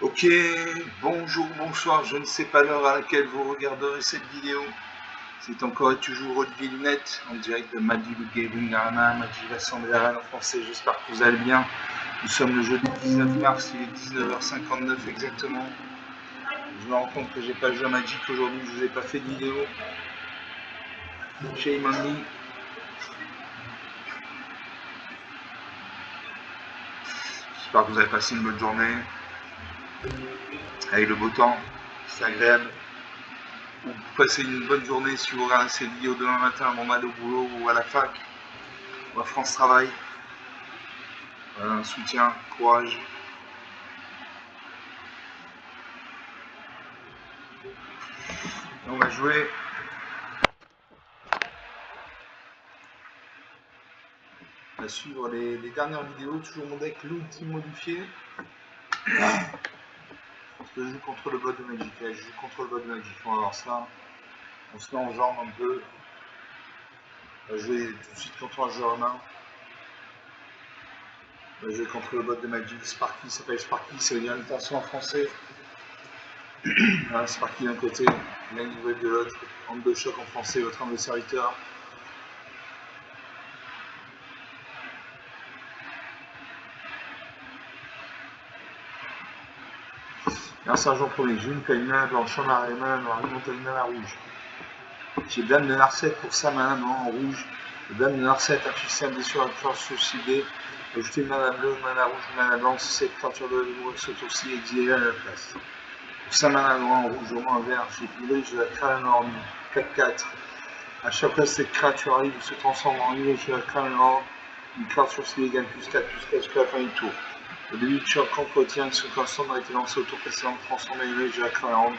Ok, bonjour, bonsoir, je ne sais pas l'heure à laquelle vous regarderez cette vidéo. C'est encore et toujours Olivier Lunette, en direct de Madi le Gaming Arena, Madi l'Assemblée Arena en français, j'espère que vous allez bien. Nous sommes le jeudi 19 mars, il est 19h59 exactement. Je me rends compte que j'ai pas joué à Magic aujourd'hui, je vous ai pas fait de vidéo. Shame on me. J'espère que vous avez passé une bonne journée, avec le beau temps, c'est agréable. Ou vous passez une bonne journée si vous regardez cette vidéo demain matin avant d'aller au boulot ou à la fac ou à France Travail. Voilà, soutien, courage. On va jouer. On va suivre les dernières vidéos, toujours mon deck l'ultime modifié. Parce que je joue contre le bot de Magic. Là, je joue contre le bot de Magic. On va voir ça. On se met en jambe un peu. On va jouer tout de suite contre un joueur humain. On va jouer contre le bot de Magic. Sparky s'appelle Sparky, ça veut dire intention en français. Voilà, Sparky d'un côté, la nouvelle de l'autre. Arme de choc en français, votre arme de serviteur. Un sergent premier, j'ai une Kalina blanche, un Arena noir, une Montalina rouge. J'ai Dame de Narset pour sa mana noire en rouge. Le Dame de Narset affiche un dé sur la force ciblée. Ajoutez une mana bleue, mana rouge, mana blanche, cette créature de l'ombre ce tour-ci exilée à la place. Pour sa mana noire en rouge, au moins vert, j'ai Illuge de la Crâne Orne 4-4. À chaque fois que cette créature arrive, il se transforme en Illuge de la Crâne Orne. Une créature ciblée gagne plus 4 jusqu'à la fin du tour. Au début de chaque entretien, ce transforme a été lancé au tour précédent, transformé Illuge de la Crâne Orne.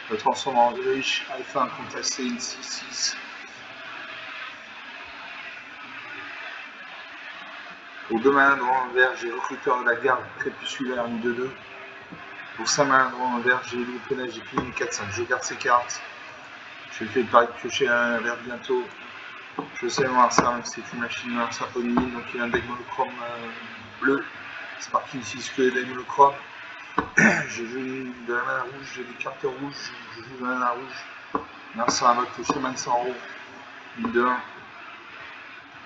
Le transforme en Illuge Alpha contesté une 6-6. Pour 2 mains droit en vert, j'ai Recruteur de la Garde crépusculaire une 2-2. Pour 5 mains droit en vert, j'ai Loup Pénage, j'ai pris une 4-5. Je garde ces cartes. Je fais le pari de piocher un vert bientôt. Je sais noir ça, même si c'est une machine noire saponine, donc il y a un deck monochrome bleu. Sparky ici que deck monochrome. Je joue de la mana rouge, j'ai des cartes rouges, je joue de la mana rouge. Merci à votre chemin sans rouge. Une 2-1.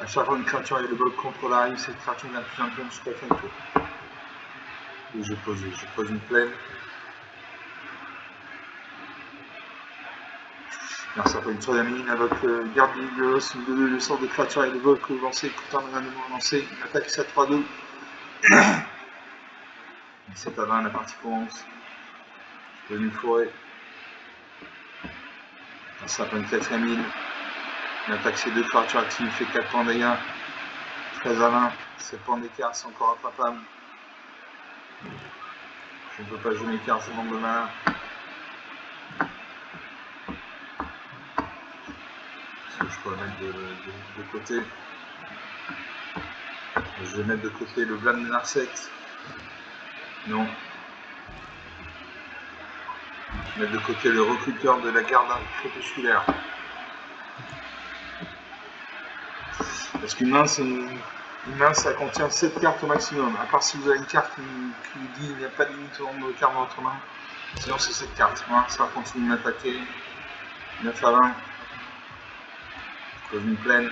À chaque fois une créature et le bloc contre l'arrive, cette créature vient plus un peu jusqu'à la fin du tour. Et je pose une plaine. Alors ça fait une troisième ligne avec garde de l'os, le sort de créature et le vol que vous lancez, coûtant un élément lancé, une attaque 7-3-2. C'est à 20, la partie commence. Je pose une forêt. Alors ça fait une quatrième ligne. Une attaque c'est 2 créatures actives, fait 4 points de dégâts. 13 à 20, 7 points d'écart, c'est encore attrapable. Je ne peux pas jouer mes cartes, je demande de mana. Je peux mettre de côté. Je vais mettre de côté le Blâme de Narset. Non. Je vais mettre de côté le Recruteur de la Garde crépusculaire. Parce qu'une main, ça contient 7 cartes au maximum. À part si vous avez une carte qui dit qu'il n'y a pas de limite au nombre de cartes dans votre main. Sinon, c'est 7 cartes. Voilà, ça va continuer de m'attaquer. 9 à 20. Je pose une plaine.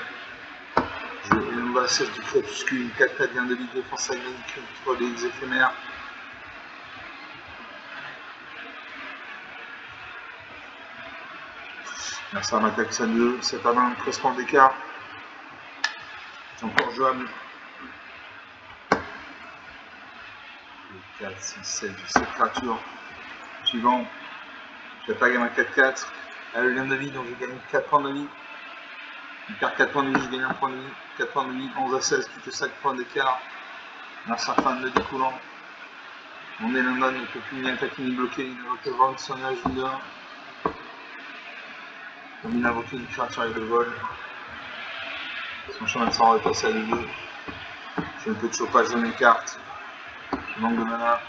Je vais à 16 du crépuscule, une 4-4 vient de ligue de défense agricole contre les éphémères. Là, ça m'attaque ça 2, 7 à 20, 13 points d'écart. C'est encore jouable. 4, 6, 7, 7 créatures. Suivant. J'attaque à ma 4-4. Elle vient de vie, donc je gagne 4 points de vie. Je perds 4 points de vie, je gagne 1 point de vie. 4 points de vie, 11 à 16, plus que 5 points d'écart. Un certain de découlant. Mon Elendon ne peut plus ni attaquer ni bloquer. Il ne peut vendre son âge de 1. Comme il a invoqué une créature avec le vol. Son chemin de sang est passé à 2. J'ai un peu de chauffage dans mes cartes. Je manque de mana.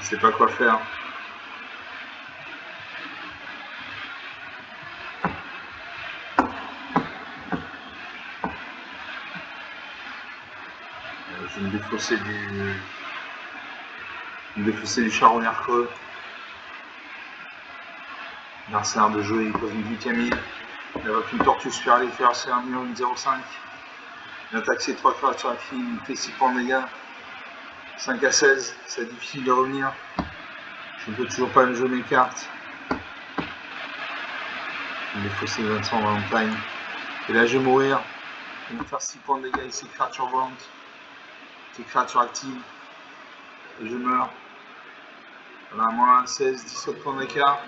Je sais pas quoi faire. Je vais me défausser du charognard creux. L'adversaire de jeu, il pose une 8ème île. Avec une tortue super léfère, c'est un mur, une 0,5. Il attaque ses 3 créatures actives, il fait 6 points de dégâts. 5 à 16, c'est difficile de revenir. Je ne peux toujours pas me jouer mes cartes. Il est faussé Vincent Valentine. Et là je vais mourir. Je vais me faire 6 points de dégâts avec ces créatures volantes. Ces créatures actives. Et je meurs. Voilà, moins 16, 17 points d'écart.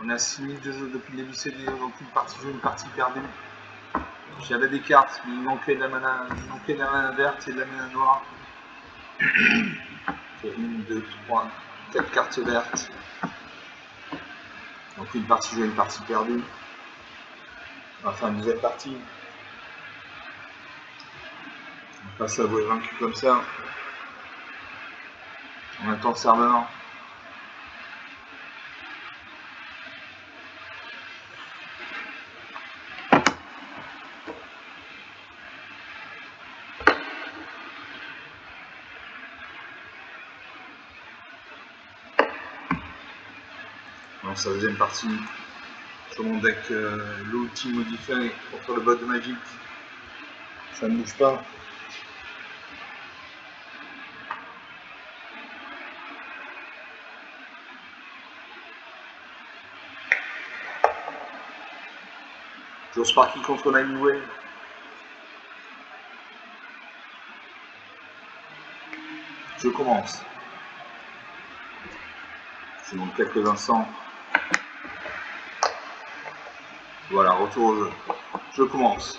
On est à 6 minutes de jeu depuis le début de cette vidéo, donc une partie jouée, une partie perdue. J'avais des cartes, mais il manquait de la mana verte et de la mana noire. C'est 1, 2, 3, 4 cartes vertes. Donc une partie jouée, une partie perdue. On va faire une deuxième partie. On passe à jouer vaincu comme ça. On attend le serveur. Dans sa deuxième partie, sur mon deck l'outil modifié contre le bot de Magic. Ça ne bouge pas. Joe Sparky contre Nightway. Je commence. Je demande quelques instants. Voilà, retour au jeu. Je commence.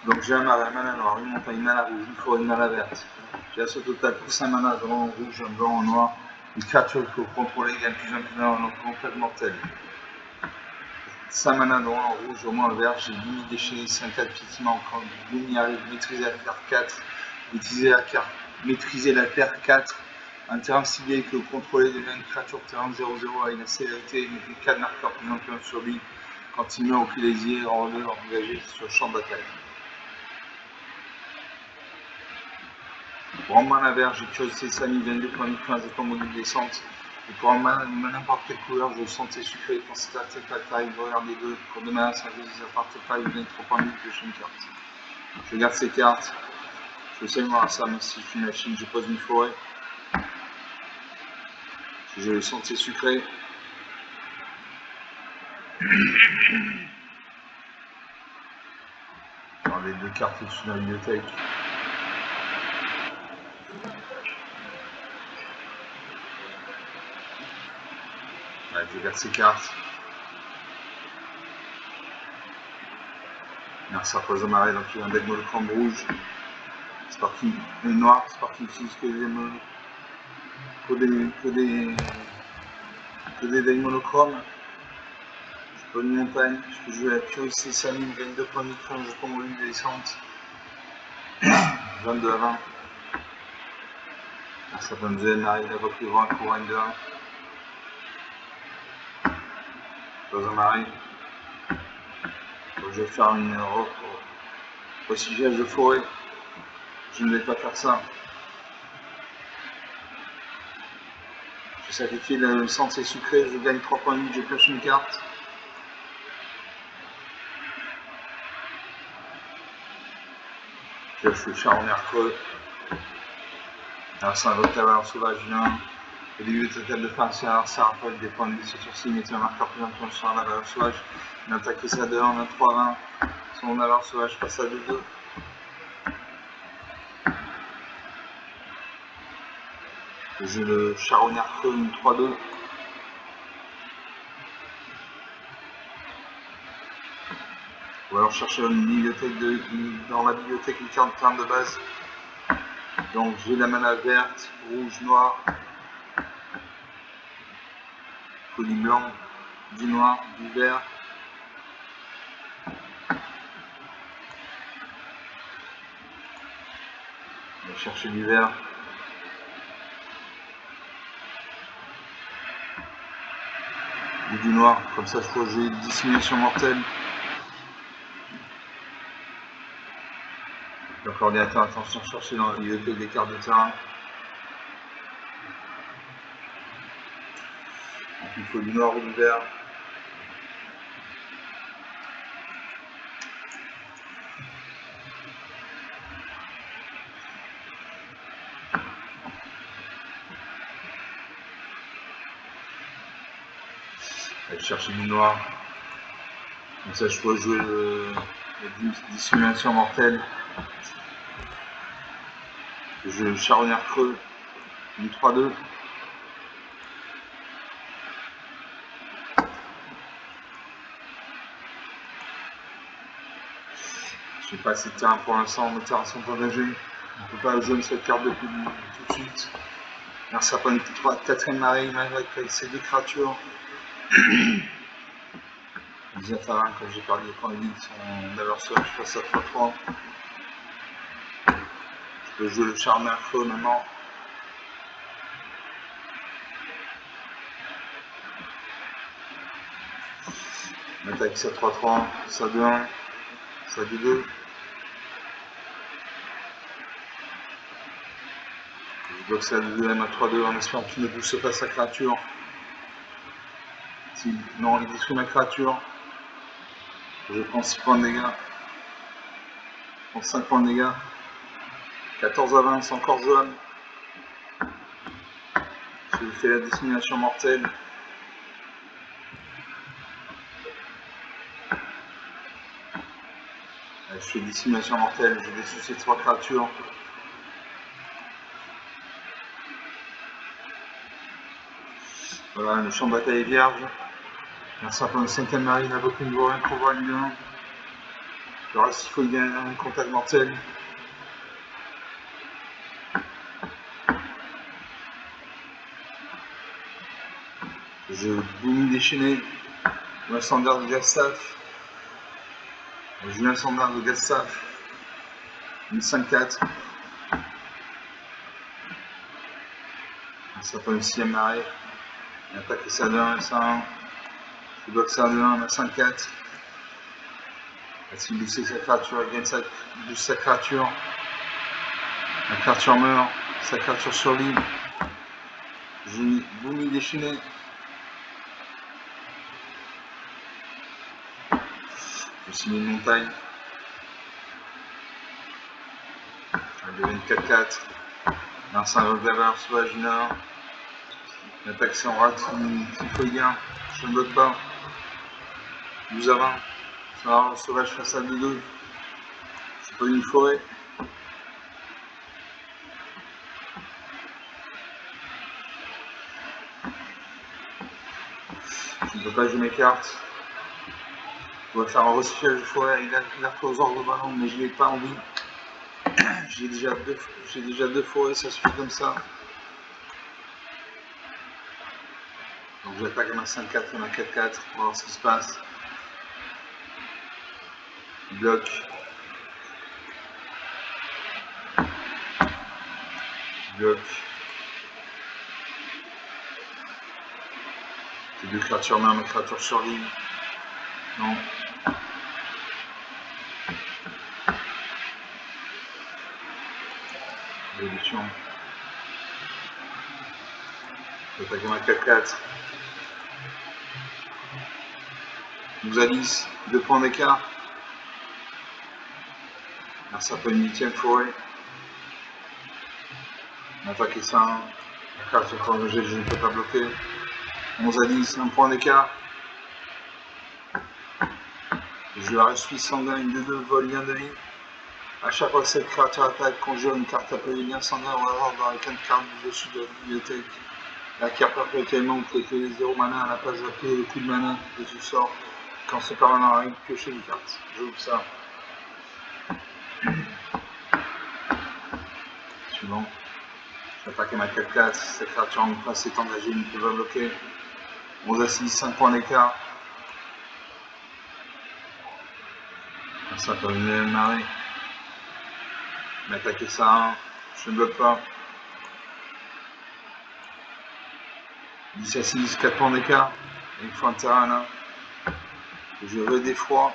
Donc j'ai un mana noir, une montagne, une mana rouge, une forêt, une mana verte. J'ai à ce total plus un mana blanc, rouge, un blanc, un noir. Une créature qu'il faut contrôler gagne plus un contact mortel. 5 mana noir, rouge, au moins vert. J'ai limite déchaîné 5-4 effectivement quand Gloomy arrive, maîtriser la terre 4. Maîtriser la terre 4. Un terrain ciblé que contrôler devient une créature terrain 0-0 avec la célérité et met 4 marqueurs plus un sur lui. Quand il meurt au plaisir, en honneur engagé sur le champ de bataille. Pour un mana vert, j'ai curiosité Samy, 22 points de 15 et pas module descente. Et pour un mana n'importe quelle couleur, je sentais sucré quand cette artefact arrive, regarde les deux. Pour 2 mana, ça fait des artefacts, vous gagnez 3 points de vie, pioche une carte. Je garde ces cartes. Je sais voir ça, mais si je suis une machine, je pose une forêt. Si je le sentais sucré. Dans les 2 cartes au-dessus de la bibliothèque. Ouais, je garde ces cartes. Merci à Poison Marais, donc il y a un deck monochrome rouge. C'est parti, le noir, c'est parti utilise que des decks monochromes. Je peux une montagne, je peux jouer à curiosité Saline, gagne 2 points de vie, je tombe au lieu de descente. 22 à 20. Ça donne Zen, arrive la reprise un couronne de 1. Poison Marais. Donc je vais faire une recyclage de forêt. Je ne vais pas faire ça. Je sacrifie le sentier sucré, je gagne 3 points de vie, je pioche une carte. Je pioche le charognard creux. Alors c'est un autre cavalier sauvage 1. Au début de total de fin, ça rappelle des points de vie sur sourcil, mettez un marqueur plus intense sur la valeur sauvage. Une attaque ça de 1, on a 3-20. Son valeur sauvage passe à 2-2. J'ai le charognard creux, une 3-2. Ou alors chercher une bibliothèque dans la bibliothèque une carte de terme de base. Donc j'ai la mana verte, rouge, noir. Il faut du blanc, du noir, du vert. On va chercher du vert. Ou du noir, comme ça je crois que j'ai dissimulation mortelle. Le coordinateur, attention, chercher dans l'IEP des cartes de terrain. Donc il faut du noir ou du vert. Aller chercher du noir. Comme ça, je peux jouer les dissimulations mortelles. Je joue le charognard creux, du 3-2. Je n'ai pas assez de terrain pour l'instant, mes terrains sont engagés. On ne peut pas jouer cette carte depuis tout de suite. Alors ça prend une 4ème marée, avec ces deux créatures. Les Atharins, comme j'ai parlé quand ils sont d'ailleurs seul, je passe à 3-3. Je peux jouer le charme feu maintenant. Attaque ça 3-3, ça 2-1, ça 2-2. Je bloque ça 2-2 à 3-2 en espérant qu'il ne booste pas sa créature. Si non, il détruit ma créature. Je prends 6 points de dégâts. Je prends 5 points de dégâts. 14 à 20, c'est encore jouable. Je fais la dissimulation mortelle. Je fais dissimulation mortelle, je détruis ces 3 créatures. Voilà, le champ de bataille est vierge. Merci pour le 5ème marine, avec une voix pour voir lui. Le reste, il faut y gagner un contact mortel. Je boum déchaîné. Le standard de Gastaf. Julien Standard de Gastaf. Une 5-4. Ça fait une 6ème marée. Attaque ça 2-1 et ça 1. Je bloque ça 2-1 à 5-4. S'il booste sa créature, il gagne sa créature. La créature meurt, sa créature survit. J'ai mis Boumi déchaîné. Je suis mis une montagne. Elle devient 4-4. Lance un revers sauvage du nord. L'attaque c'est en rate, il faut y gagner. Je ne bloque pas. 12 à 20. Ça va, sauvage face à 2-2. Je peux une forêt. Je ne peux pas jouer mes cartes. On va faire un recyclage de forêt. Il a aux ordres de ballon, mais je n'ai pas envie. J'ai déjà deux forêts, ça suffit comme ça. Donc j'attaque à ma 5-4 et ma 4-4 pour voir ce qui se passe. Bloc. Bloc. Ces deux créatures meurent, mes créatures survivent. Non. Évolution. J'attaque à ma 4-4. Nous Alice, 2 points d'écart. Là, ça fait une 8ème forêt. Attaquer ça. La carte est engagée, je ne peux pas bloquer. 11 à 10, 1 point d'écart. Je la suis sanguin, une de 2, vol, lien de vie. À chaque fois que cette créature attaque, conjure une carte appelée lien sanguin ou alors dans les 4 cartes du dessus de la bibliothèque. La carte perpétuellement vous pouvez que 0 mana à la place d'appeler le coup de mana de ce sort. Quand ce permanent arrive, piochez une carte. J'ouvre ça. Suivant. J'attaque à ma 4-4. Cette créature en face est engagée, il ne peut pas bloquer. 11 à 6, 5 points d'écart. Ça peut venir marrer. M'attaquer ça 1. Je ne bloque pas. 10 à 6, 4 points d'écart. Il faut un terrain là. Je redéfroie.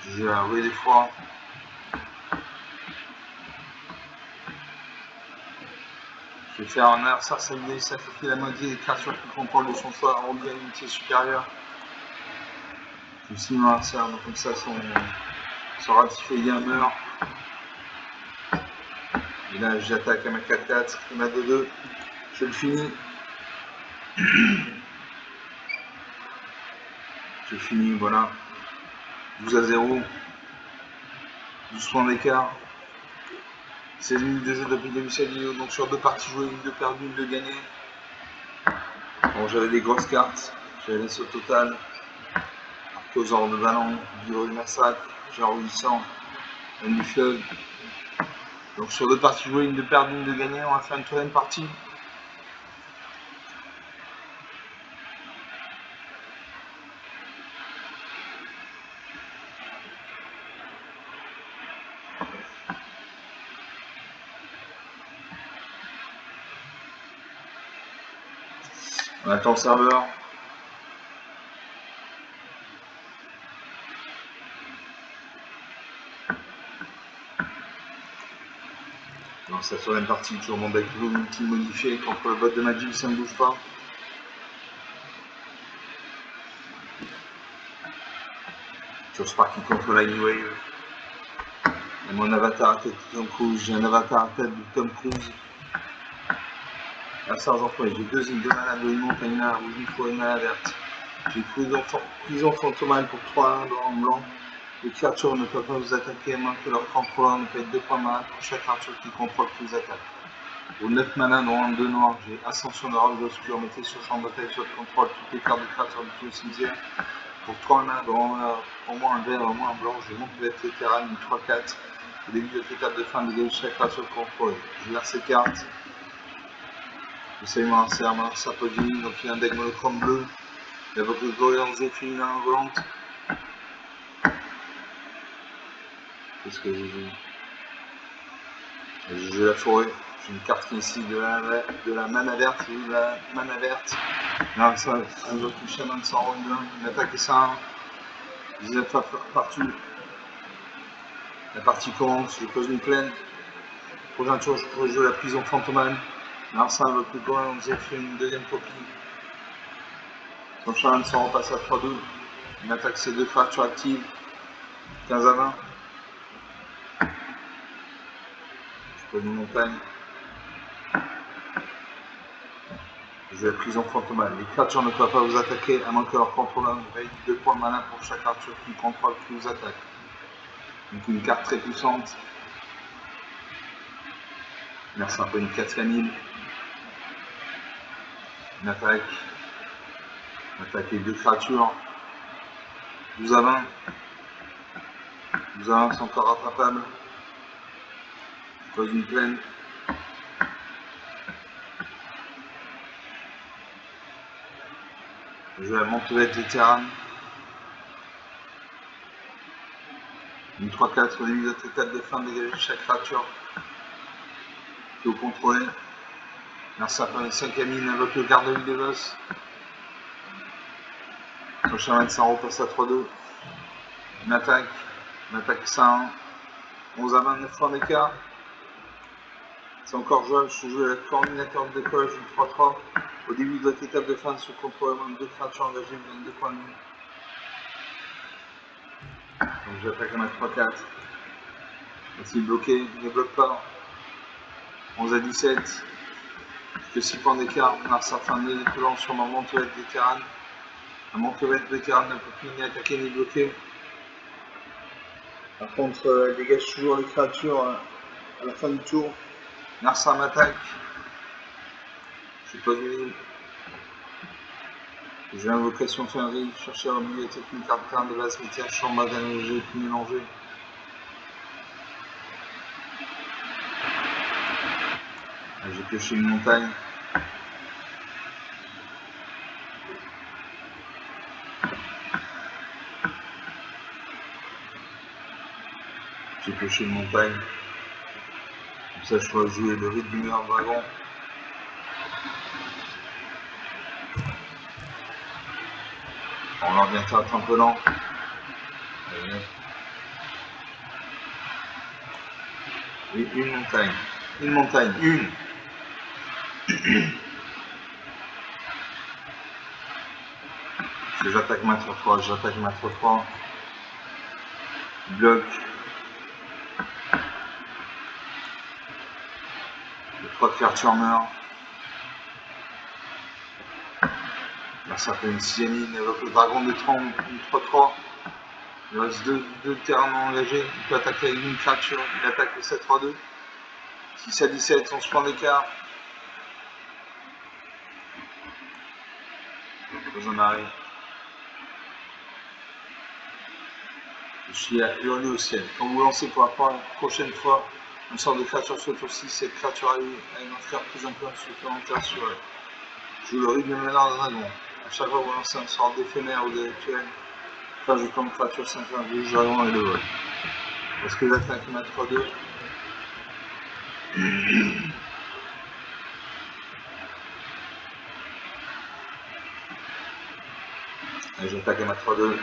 J'ai joué des fois. Je vais faire un adversaire samedi, sacrifier la moitié des créatures qui contrôlent de son choix en bien unité supérieure. Je signe mon adversaire, donc comme ça son ratifié meurt. Et là j'attaque à ma 4-4, et ma 2-2. Je le finis. Je finis, voilà. 12-0. 12 points d'écart. 16 minutes de jeu depuis le début de cette vidéo, donc sur 2 parties jouées, 1 de perdu, 1 de gagné. Bon, j'avais des grosses cartes, j'avais laissé au total. Archosaure de ballon, Bureau du massacre, Jarrouissant, un du fleuve. Donc sur 2 parties jouées, 1 de perdu, 1 de gagné, on va faire une 3e partie. On attend le serveur. Dans cette 3e partie, toujours mon deck multi modifié contre le bot de Magic, ça ne bouge pas. Sur Sparky contre Lightning Wave. Et mon avatar à tête de Tom Cruise, j'ai un avatar à tête de Tom Cruise. Un sergent j'ai 2 îles de mana, 2 montagnes, un rouge, une fois une mana verte. J'ai prison fantomale pour 3 en blanc. Les créatures ne peuvent pas vous attaquer à moins que leur contrôleur ne paye 2 points de mana pour chaque créature qui contrôle qui vous attaque. Pour 9 mana, non 2 noirs, j'ai Ascension de Rogue Obscure, mettez sur champ de bataille, sur contrôle toutes les cartes de créatures du tout au cimetière. Pour 3 mana, au moins un vert, au moins un blanc, j'ai Montpellier Vétéran, une 3-4. Au début de l'étape de fin, dégage chaque créature contrôle. Je lance ces cartes. J'essaye mon lanceur Podini, donc il y a un deck monochrome bleu. Il y a votre Gorillanzé féminin volante. Qu'est-ce que j'ai joué? J'ai joué la forêt. J'ai une carte qui est ici de la mana verte. J'ai eu la mana verte. Là, ça, un autre chaman sans round 1. Une attaque et ça. 19 partout. La partie commence. Je pose une plaine. Prochain tour, je pourrais jouer la prison fantomale. Alors ça, avec le Gorillanzé fait une 2e copie. Son chaman s'en repasse à 3-2. Une attaque C2 créatures actives. 15 à 20. Je pose une montagne. Je joue la prison fantomale. Les créatures ne peuvent pas vous attaquer à moins que leur contrôleur ne paye 2 points de mana pour chaque créature qui contrôle qui vous attaque. Donc une carte très puissante. Là c'est un peu une 4e île. Une attaque. Attaquer 2 créatures. 12 à 20. 12 à 20 c'est encore rattrapable. Je pose une plaine. Je joue la Montpellier Vétéran. Une 3-4 au début de votre étape de fin, dégager chaque créature que vous contrôlez. Là ça fait une 5e île avec le garde de boss. Son chaman s'en repasse à 3-2. Une attaque 5, 11 à 29 points d'écart. C'est encore jouable, je joue avec le coordinateur de décollage une 3-3. Au début de votre étape de fin, sur contrôle de 2 créatures engagées, vous donnez 2 points de vie. Donc j'attaque à ma 3-4. S'il est bloqué, il ne bloque pas. 11 à 17. Que 6 points d'écart. On a certains décollant sur ma Montpellier Vétéran. La Montpellier Vétéran ne peut plus ni attaquer ni bloquer. Par contre, elle dégage toujours les créatures à la fin du tour. Narsa m'attaque. Je pose une île. J'ai l'invocation Fenrir, chercher au milieu technique carte de la cimetière, chambre d'énergie puis mélanger. J'ai pioché une montagne. J'ai pioché une montagne. Comme ça, je pourrais jouer le rite du meilleur dragon. On l'ordinateur est un peu lent. Et une montagne. Une montagne. Une. J'attaque ma 3-3. J'attaque ma 3-3. Bloc. Les 3 créatures meurent. Là, ça fait une 6ème ligne avec le dragon de 30, une 3-3. Il reste deux terrains non engagés. Il peut attaquer avec une créature. Il attaque le 7-3-2. 6 à 17, 11 points d'écart. Dans un arrêt. Je suis à hurler au ciel. Quand vous lancez pour la prochaine fois une sorte de créature sur le tour 6, cette créature a une entrée représentante supplémentaire sur elle. Je joue le rythme de ménard d'un dragon. À chaque fois que vous lancez une sorte d'éphémère ou de rituel, enfin je tombe créature 5 rouge, dragon et le vol. Est-ce que j'attaque ma 3-2 ? Allez, j'attaque à ma 3-2.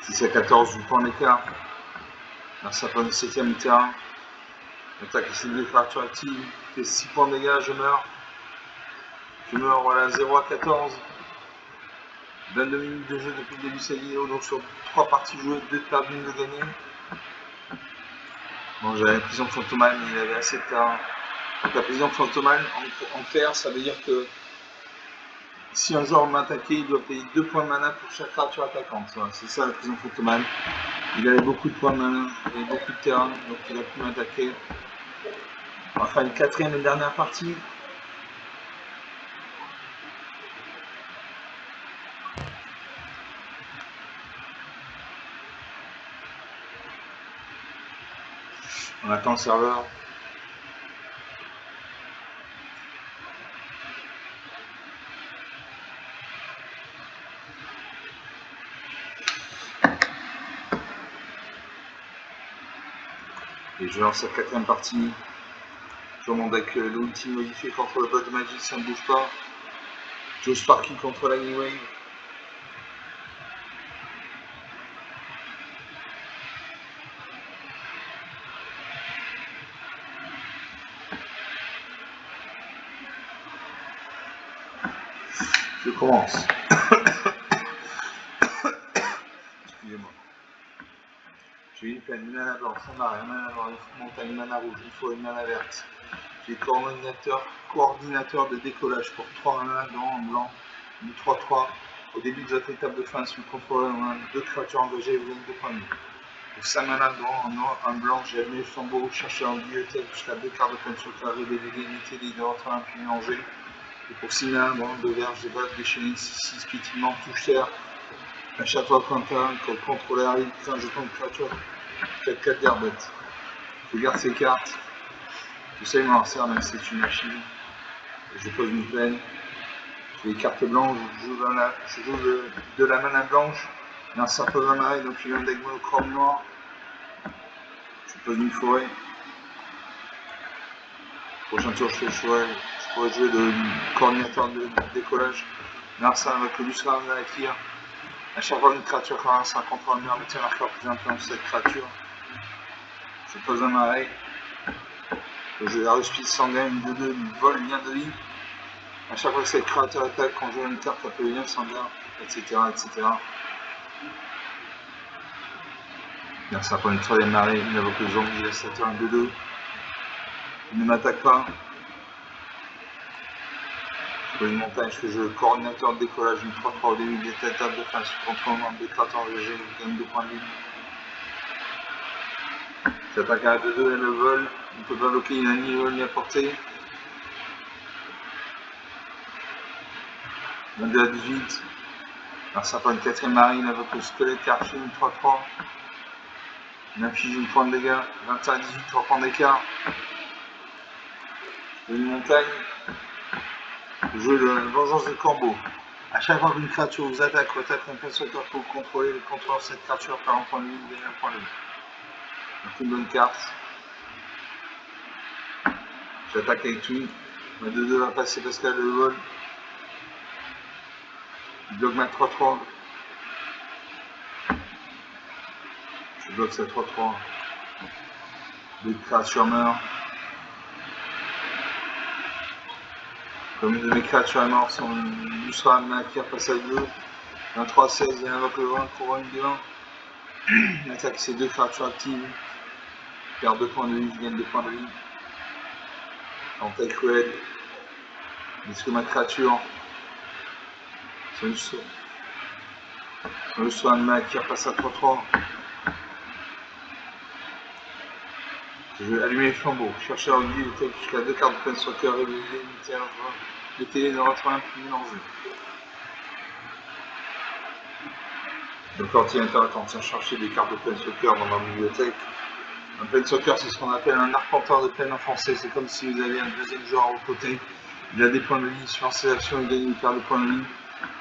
Si c'est 14, 8 points d'écart. Là, ça prend le 7ème terrain. J'attaque ici 2 créatures actives. Fait 6 points de dégâts, je meurs. Je meurs, voilà, 0 à 14. 22 minutes de jeu depuis le début de cette vidéo. Donc sur 3 parties jouées, 2 de perdues, 1 de gagnées. Bon, j'avais la prison fantomale, mais il avait assez de terrain. Donc la prison fantomale, en clair, ça veut dire que si un joueur m'attaquait, il doit payer 2 points de mana pour chaque créature attaquante. Voilà, c'est ça la prison fantomale. Il avait beaucoup de points de mana, il avait beaucoup de terrain, donc il a pu m'attaquer. Enfin, une 4ème et dernière partie. On attend le serveur. Et je lance cette 4ème partie. Je mon deck l'ultime modifié contre le bot de magie, ça ne bouge pas. Joe Sparky contre Lightning Wave. Je commence. Excusez-moi. J'ai une peine, une mana blanche, un arrêt, une mana blanche, une montagne, une mana rouge, il faut une mana verte. J'ai coordinateur de décollage pour 3 mana en blanc, une 3-3. Au début de votre étape de fin, si vous contrôlez 2 créatures engagées, vous gagnez 2 points de vie. Pour 5 mana en blanc, j'ai allumé le flambeau, cherché en bibliothèque jusqu'à 2 cartes de contrôle carré, des limité, des entre un puis mélangé. Et pour 6 mana de vert, j'ai pas déchaîné 6 pétillements, touche terre. À chaque fois quand le contrôleur arrive, quand je tombe créature, 4 d'herbette. Je garde ces cartes. Je sais m'en sert même si c'est une machine. Je pose une peine. J'ai les cartes blanches, je joue de la mana blanche. Il y a un serpent de marée, donc il y a un deck monochrome noir. Je pose une forêt. Prochain tour, je fais le choix. Je pourrais jouer de coordinateur de décollage. Narsa avec le Lusra de la tire. À chaque fois une créature quand un contrôle mur, mettez un marqueur plus important sur cette créature. Je pose un marais. Je la respire sanguin, une 2-2, une vol, lien de vie. À chaque fois que cette créature attaque, quand je joue une carte, tape le lien sanguin, etc. etc. Bien, ça prend une 3ème marée, il invoque le zombie, il laisse un 2-2. Il ne m'attaque pas. Je pose une montagne, je fais jeu coordinateur de décollage, une 3-3 au début de l'étape de fin, sur contrôle des créatures engagées, je gagne 2 points de vie. J'attaque à 2-2 et le vol, on peut pas bloquer, il n'a ni vol ni à portée. 22 à 18. Alors ça prend une 4ème marée, il invoque le squelette archer, une 3-3. Il inflige une point de dégâts, 21 à 18, 3 points d'écart. Une montagne. Je joue la vengeance de corbeau. À chaque fois qu'une créature vous attaque ou attaque un persécuteur que vous contrôlez, le contrôleur de cette créature perd un point de vie, vous gagnez un point de vie. Donc une bonne carte. J'attaque avec tout. Ma 2-2 va passer Pascal Le Vol. Je bloque ma 3-3. Je bloque sa 3-3. Les créatures meurent. Comme une de mes créatures est morte, son Lusram qui repasse à 2. Un 3-16, il invoque le vent, couronne de 1. Il attaque ses 2 créatures actives. Je perds 2 points de vie, je gagne 2 points de vie. En taille cruelle. Puisque ma créature. Son Lusram qui repasse à 3-3. Je vais allumer les flambeaux. Chercher à vie, jusqu'à 2 cartes de peine sur le cœur, réveiller, mettez-les dans votre main plus mélangée. Le coordinateur est en train de chercher des cartes de peine sur le cœur dans ma bibliothèque. Un peine sur le cœur, c'est ce qu'on appelle un arpenteur de peine en français. C'est comme si vous aviez un deuxième joueur à vos côtés. Il a des points de vie. Sur ses actions, il gagne une paire de points de vie.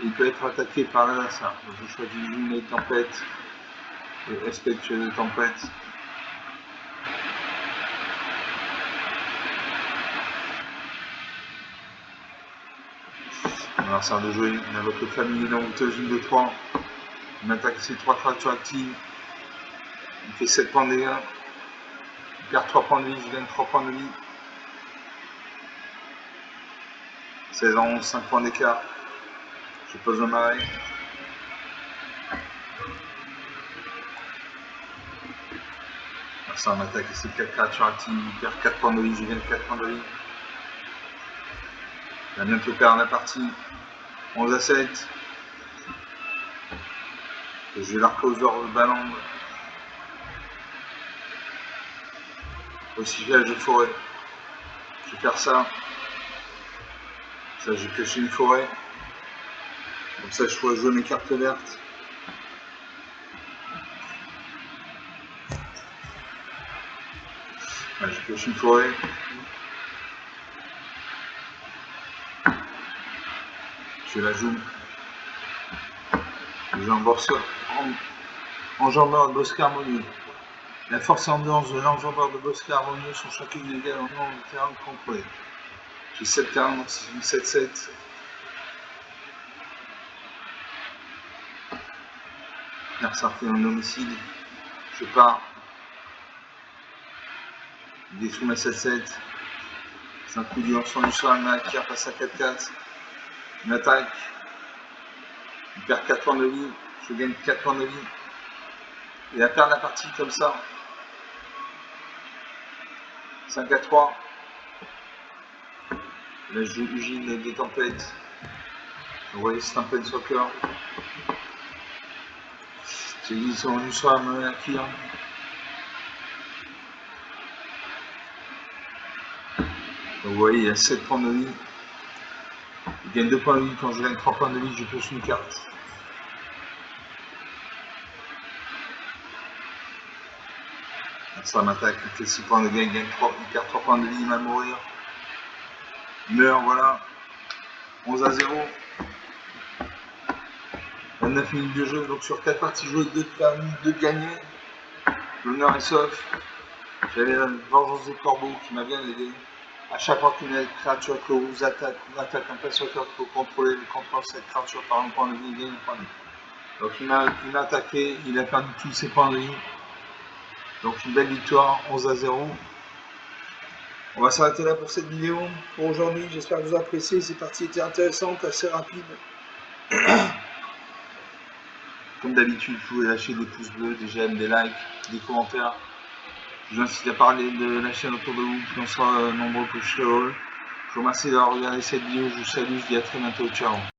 Et il peut être attaqué par l'adversaire. Je choisis une des tempêtes. Et respectueux des tempêtes. L'adversaire de jouer, il invoque le familier d'envoûteuse, une de 3. Il m'attaque ses 3 créatures actives. Il fait 7 points de dégâts. Il perd 3 points de vie, je gagne 3 points de vie. 16 en 11, 5 points d'écart. Je pose le marais. Ça m'attaque ses 4 créatures actives. Il perd 4 points de vie, je gagne 4 points de vie. Il va bientôt perdre la partie. 11 à 7. Je vais l'arcoseur de Balande. Au sifflage de forêt. Je vais faire ça. Ça, j'ai pioché une forêt. Comme ça, je pourrais jouer mes cartes vertes. Là, j'ai pioché une forêt. Je la joue. Enjambeur de bosquet harmonieux. La force et endurance de l'enjambeur de bosquet harmonieux sont chacune égales au nombre de terrains contrôlés. J'ai 7 terrains, donc c'est une 7-7. L'adversaire fait un homicide. Je pars. Il détruit ma 7-7. C'est un coup dur sur Lusram qui repasse à 4-4. Il m'attaque. Il perd 4 points de vie. Je gagne 4 points de vie. Il va perdre la partie comme ça. 5 à 3. Là, je joue Ugine des tempêtes. Vous voyez, c'est un peine sur le cœur. J'ai dit son Lusram à Kir. Vous voyez, il y a 7 points de vie. Il gagne 2 points de vie. Quand je gagne 3 points de vie, je pioche une carte. Ça m'attaque, il fait 6 points de dégâts, il gagne 3, il perd 3 points de vie, il va mourir. Il meurt, voilà. 11 à 0. 29 minutes de jeu, donc sur 4 parties jouées, 2 de gagner. L'honneur est sauf. J'avais la vengeance des corbeaux qui m'a bien aidé. À chaque fois qu'une créature que vous attaque un persécuteur que vous contrôlez, il contrôle cette créature par un point de vie, il gagne un point de vie. Donc il m'a attaqué, il a perdu tous ses points de vie. Donc une belle victoire, 11 à 0. On va s'arrêter là pour cette vidéo, pour aujourd'hui. J'espère que vous appréciez. Ces parties étaient intéressantes, assez rapides. Comme d'habitude, vous pouvez lâcher des pouces bleus, des j'aime, des likes, des commentaires. Je vous incite à parler de la chaîne autour de vous, puis on sera nombreux pour le show. Je vous remercie d'avoir regardé cette vidéo. Je vous salue, je vous dis à très bientôt. Ciao.